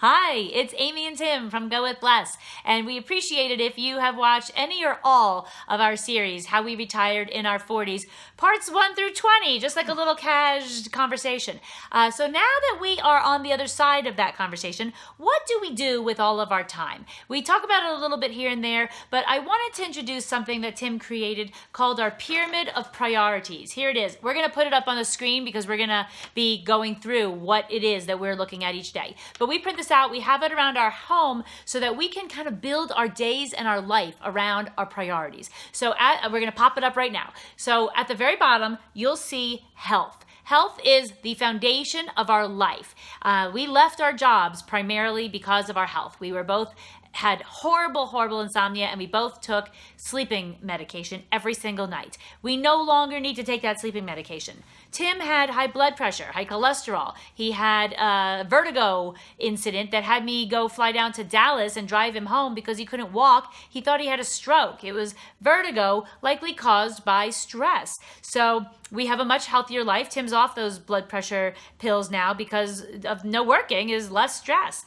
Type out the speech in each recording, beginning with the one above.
Hi, it's Amy and Tim from Go With Bless, and we appreciate it if you have watched any or all of our series, How We Retired in Our 40s, parts 1 through 20, just like a little cash conversation. So now that we are on the other side of that conversation, what do we do with all of our time? We talk about it a little bit here and there, but I wanted to introduce something that Tim created called our Pyramid of Priorities. Here it is. We're going to put it up on the screen because we're going to be going through what it is that we're looking at each day. But we print this out, we have it around our home so that we can kind of build our days and our life around our priorities. So we're going to pop it up right now. So at the very bottom, you'll see health. Health is the foundation of our life. We left our jobs primarily because of our health. We were both had horrible insomnia, and we both took sleeping medication every single night. We no longer need to take that sleeping medication. Tim had high blood pressure, high cholesterol. He had a vertigo incident that had me go fly down to Dallas and drive him home because he couldn't walk. He thought he had a stroke. It was vertigo likely caused by stress. So we have a much healthier life. Tim's off those blood pressure pills now because of no working is less stress.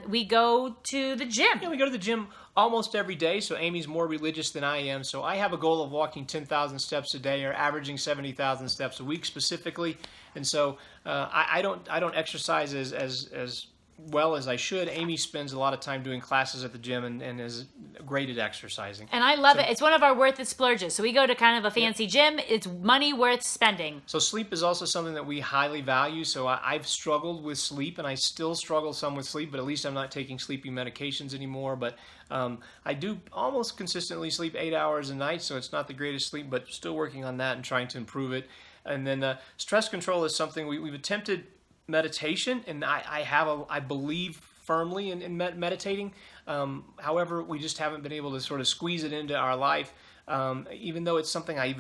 We go to the gym. Yeah, we go to the gym almost every day. So Amy's more religious than I am. So I have a goal of walking 10,000 steps a day, or averaging 70,000 steps a week specifically. And so I don't exercise as well as I should. Amy spends a lot of time doing classes at the gym and is great at exercising. And I love it. It's one of our worth it splurges. So we go to kind of a fancy gym. It's money worth spending. So sleep is also something that we highly value. So I've struggled with sleep, and I still struggle some with sleep, but at least I'm not taking sleeping medications anymore. But I do almost consistently sleep 8 hours a night, so it's not the greatest sleep, but still working on that and trying to improve it. And then stress control is something we've attempted meditation, and I believe firmly in meditating. However, we just haven't been able to sort of squeeze it into our life. Even though it's something I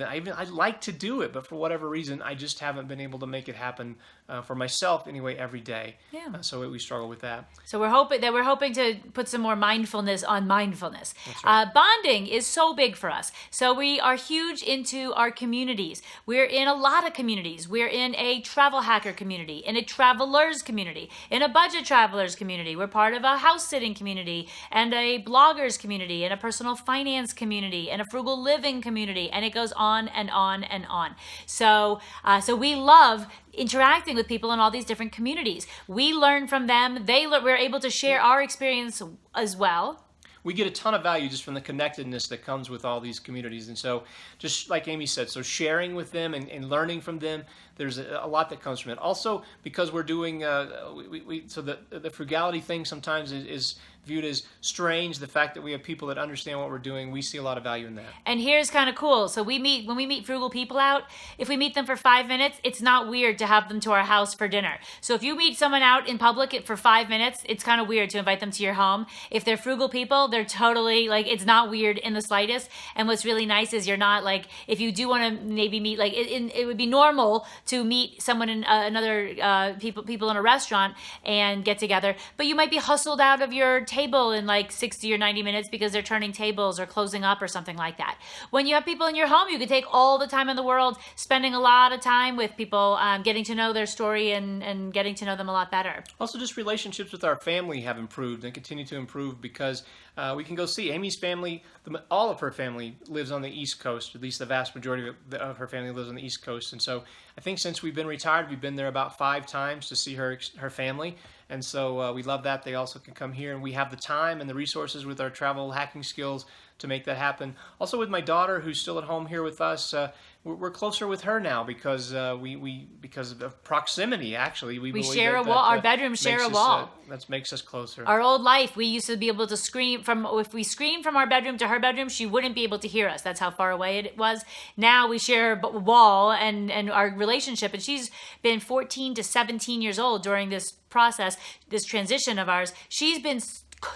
like to do it, but for whatever reason, I just haven't been able to make it happen for myself anyway every day. Yeah. So we struggle with that. So we're hoping to put some more mindfulness on mindfulness. That's right. Bonding is so big for us. So we are huge into our communities. We're in a lot of communities. We're in a travel hacker community, in a travelers community, in a budget travelers community. We're part of a house sitting community and a bloggers community and a personal finance community and a frugal living community, and it goes on and on and on. So we love interacting with people in all these different communities. We learn from them. We're able to share our experience as well. We get a ton of value just from the connectedness that comes with all these communities. And so, just like Amy said, so sharing with them and learning from them, there's a lot that comes from it. Also, because we're doing, so the frugality thing sometimes is viewed as strange. The fact that we have people that understand what we're doing, we see a lot of value in that. And here's kind of cool. So when we meet frugal people out, if we meet them for 5 minutes, it's not weird to have them to our house for dinner. So if you meet someone out in public for 5 minutes, it's kind of weird to invite them to your home. If they're frugal people, they're totally it's not weird in the slightest. And what's really nice is you're not if you do want to maybe meet, it would be normal to meet someone in another people in a restaurant and get together, but you might be hustled out of your table in 60 or 90 minutes because they're turning tables or closing up or something like that. When you have people in your home, you can take all the time in the world, spending a lot of time with people, getting to know their story and getting to know them a lot better. Also, just relationships with our family have improved and continue to improve because we can go see Amy's family. All of her family lives on the East Coast. At least the vast majority of her family lives on the East Coast. And so I think since we've been retired, we've been there about 5 times to see her family. And so we love that. They also can come here, and we have the time and the resources with our travel hacking skills to make that happen. Also with my daughter, who's still at home here with us, we're closer with her now because because of proximity. Actually, we share a wall. Our bedrooms share a wall. That makes us closer. Our old life, we used to be able to scream if we screamed from our bedroom to her bedroom, she wouldn't be able to hear us. That's how far away it was. Now we share a wall and our relationship, and she's been 14 to 17 years old during this process, this transition of ours. She's been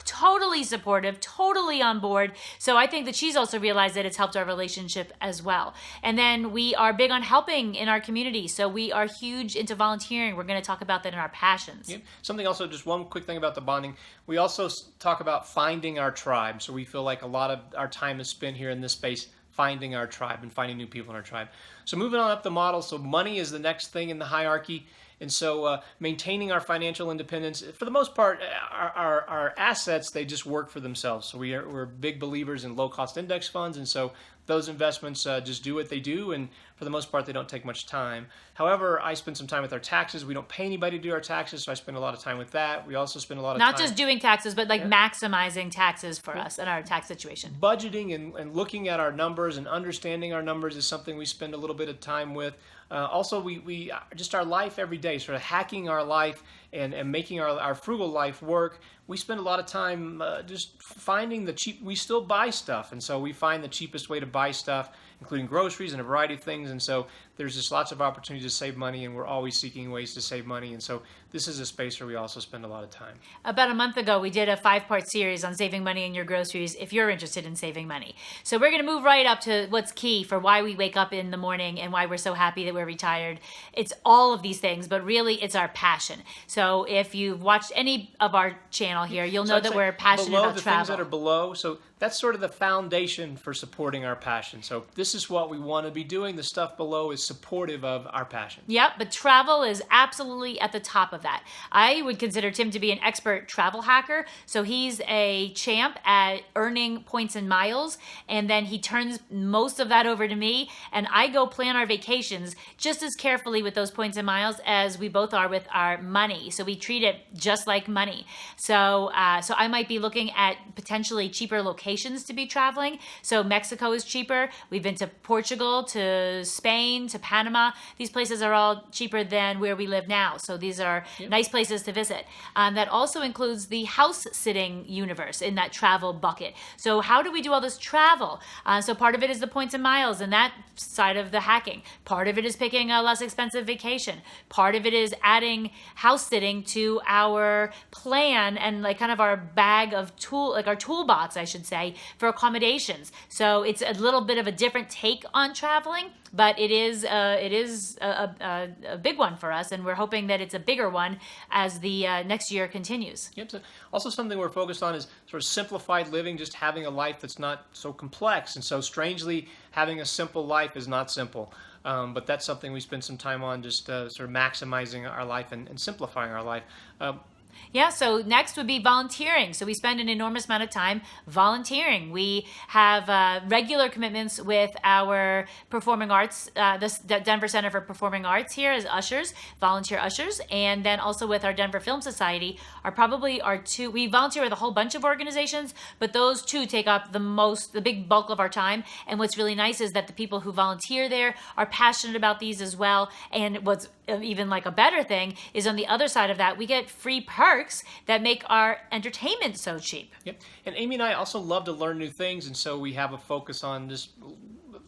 totally supportive, totally on board. So I think that she's also realized that it's helped our relationship as well. And then we are big on helping in our community. So we are huge into volunteering. We're going to talk about that in our passions. Yep. Something also, just one quick thing about the bonding. We also talk about finding our tribe. So we feel like a lot of our time is spent here in this space finding our tribe and finding new people in our tribe. So moving on up the model. So money is the next thing in the hierarchy. And so maintaining our financial independence, for the most part, our assets, they just work for themselves. So we're big believers in low-cost index funds, and so those investments just do what they do, and for the most part, they don't take much time. However, I spend some time with our taxes. We don't pay anybody to do our taxes, so I spend a lot of time with that. We also spend a lot of Not time just doing taxes, but like maximizing taxes for us and our tax situation. budgeting and looking at our numbers and understanding our numbers is something we spend a little bit of time with. Also, we just our life every day, sort of hacking our life and making our frugal life work. We spend a lot of time just finding the cheap. We still buy stuff, and so we find the cheapest way to buy stuff, including groceries and a variety of things. And so there's just lots of opportunities to save money, and we're always seeking ways to save money. And so this is a space where we also spend a lot of time. About a month ago, we did a 5-part series on saving money in your groceries if you're interested in saving money. So we're going to move right up to what's key for why we wake up in the morning and why we're so happy that we're retired. It's all of these things, but really it's our passion. So if you've watched any of our channel here, you'll know that we're passionate below about the travel. things that are below. So that's sort of the foundation for supporting our passion. So this is what we want to be doing. The stuff below is supportive of our passion. Yep, but travel is absolutely at the top of that. I would consider Tim to be an expert travel hacker. So he's a champ at earning points and miles, and then he turns most of that over to me, and I go plan our vacations just as carefully with those points and miles as we both are with our money. So we treat it just like money. So I might be looking at potentially cheaper locations to be traveling. So Mexico is cheaper. We've been to Portugal, to Spain, to Panama. These places are all cheaper than where we live now. So these are nice places to visit. That also includes the house sitting universe in that travel bucket. So how do we do all this travel? So part of it is the points and miles and that side of the hacking. Part of it is picking a less expensive vacation. Part of it is adding house sitting to our plan and like kind of our bag of like our toolbox, I should say, for accommodations. So it's a little bit of a different take on traveling, but it is a big one for us, and we're hoping that it's a bigger one as the next year continues. Yep. So also something we're focused on is sort of simplified living, just having a life that's not so complex. And so strangely, having a simple life is not simple. But that's something we spend some time on, just sort of maximizing our life and simplifying our life. Yeah, so next would be volunteering. So we spend an enormous amount of time volunteering. We have regular commitments with our performing arts, the Denver Center for Performing Arts here as ushers, volunteer ushers, and then also with our Denver Film Society are probably our two. We volunteer with a whole bunch of organizations, but those two take up the big bulk of our time. And what's really nice is that the people who volunteer there are passionate about these as well. And what's even like a better thing is on the other side of that, we get free perks that make our entertainment so cheap. Yep. And Amy and I also love to learn new things, and so we have a focus on just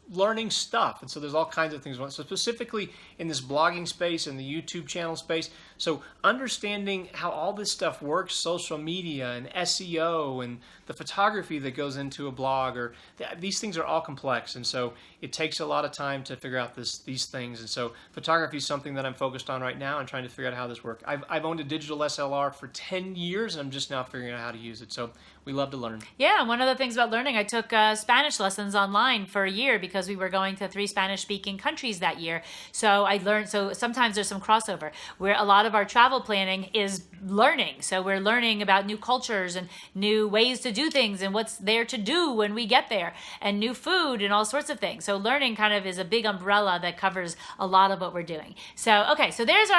learning stuff. And so there's all kinds of things. So specifically in this blogging space and the YouTube channel space, so understanding how all this stuff works, social media and SEO and the photography that goes into a blog, or these things are all complex. And so it takes a lot of time to figure out these things. And so photography is something that I'm focused on right now and trying to figure out how this works. I've owned a digital SLR for 10 years, and I'm just now figuring out how to use it. So we love to learn. Yeah, one of the things about learning, I took Spanish lessons online for a year because we were going to 3 Spanish-speaking countries that year. So I learned, so sometimes there's some crossover where a lot of our travel planning is learning. So we're learning about new cultures and new ways to do things and what's there to do when we get there and new food and all sorts of things. So learning kind of is a big umbrella that covers a lot of what we're doing. So, okay, so there's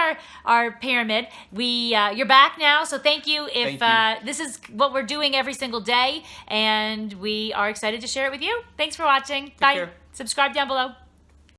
our pyramid. You're back now, so thank you. This is what we're doing every single day, and we are excited to share it with you. Thanks for watching. Bye. Take care. Subscribe down below.